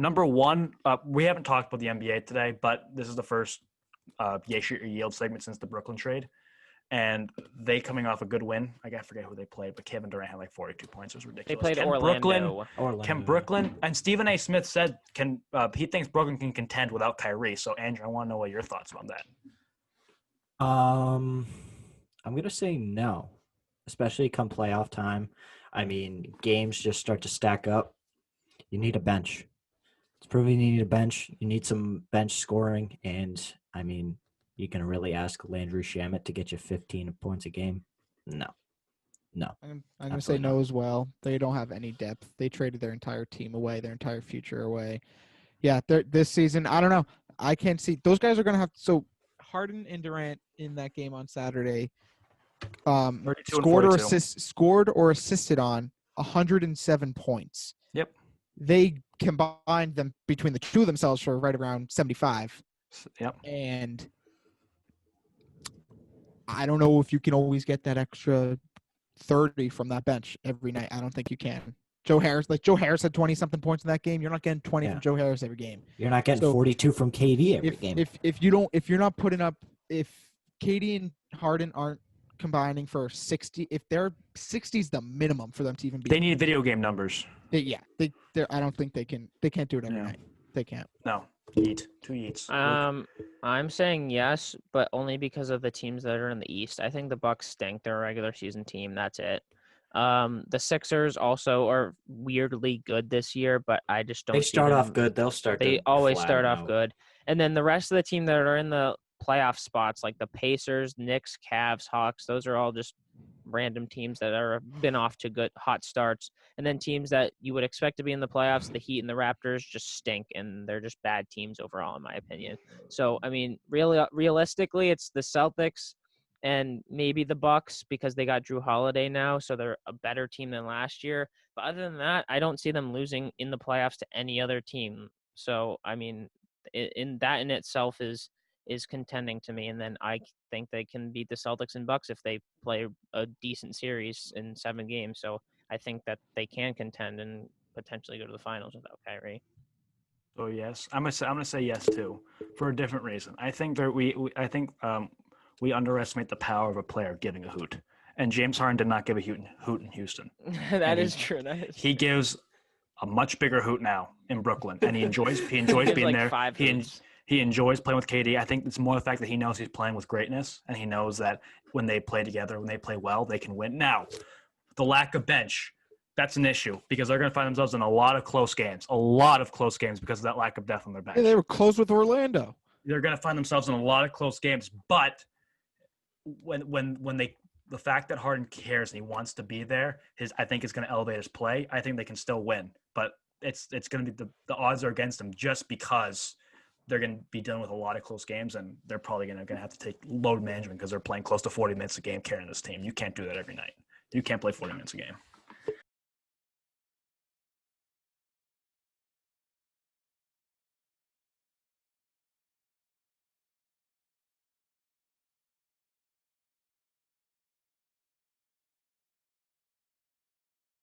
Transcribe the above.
number one, we haven't talked about the NBA today, but this is the first Yield segment since the Brooklyn trade. And they coming off a good win. I forget who they played, but Kevin Durant had like 42 points. It was ridiculous. They played Orlando. Can Brooklyn and Stephen A. Smith said he thinks Brooklyn can contend without Kyrie. So Andrew, I want to know what your thoughts about that. I'm gonna say no, especially come playoff time. I mean, games just start to stack up. You need a bench. It's proven you need a bench. You need some bench scoring, and I mean, you can really ask Landry Shamet to get you 15 points a game? No. I'm going to say no as well. They don't have any depth. They traded their entire team away, their entire future away. Yeah, this season, I don't know. I can't see. Those guys are going to have – so Harden and Durant in that game on Saturday scored or assisted on 107 points. Yep. They combined them between the two of themselves for right around 75. Yep. And – I don't know if you can always get that extra 30 from that bench every night. I don't think you can. Joe Harris had 20-something points in that game. You're not getting 20 from Joe Harris every game. You're not getting 42 from KD every game. If you're not putting up, if KD and Harden aren't combining for 60, if they're 60 is the minimum for them to even be. They need video game numbers. I don't think they can. They can't do it every night. They can't. No. Two Yeats. I'm saying yes, but only because of the teams that are in the East. I think the Bucks stink. They're a regular season team. That's it. The Sixers also are weirdly good this year, but I just don't. They start off good. They always start off good, and then the rest of the team that are in the playoff spots, like the Pacers, Knicks, Cavs, Hawks, those are all just random teams that are been off to good hot starts, and then teams that you would expect to be in the playoffs, the Heat and the Raptors, just stink, and they're just bad teams overall, in my opinion. So, I mean, realistically, it's the Celtics and maybe the Bucks because they got Drew Holiday now, so they're a better team than last year. But other than that, I don't see them losing in the playoffs to any other team. So, I mean, in itself is contending to me, and then I think they can beat the Celtics and Bucks if they play a decent series in 7 games. So I think that they can contend and potentially go to the finals without Kyrie. Oh yes, I'm gonna say yes too, for a different reason. I think we underestimate the power of a player giving a hoot, and James Harden did not give a hoot in Houston. That is true. He gives a much bigger hoot now in Brooklyn, and he enjoys being there. He enjoys playing with KD. I think it's more the fact that he knows he's playing with greatness, and he knows that when they play together, when they play well, they can win. Now, the lack of bench, that's an issue because they're going to find themselves in a lot of close games because of that lack of depth on their bench. Yeah, they were close with Orlando. They're going to find themselves in a lot of close games, but the fact that Harden cares and he wants to be there, I think is going to elevate his play. I think they can still win, but it's going to be the odds are against them just because they're going to be dealing with a lot of close games, and they're probably going to have to take load management because they're playing close to 40 minutes a game carrying this team. You can't do that every night. You can't play 40 minutes a game.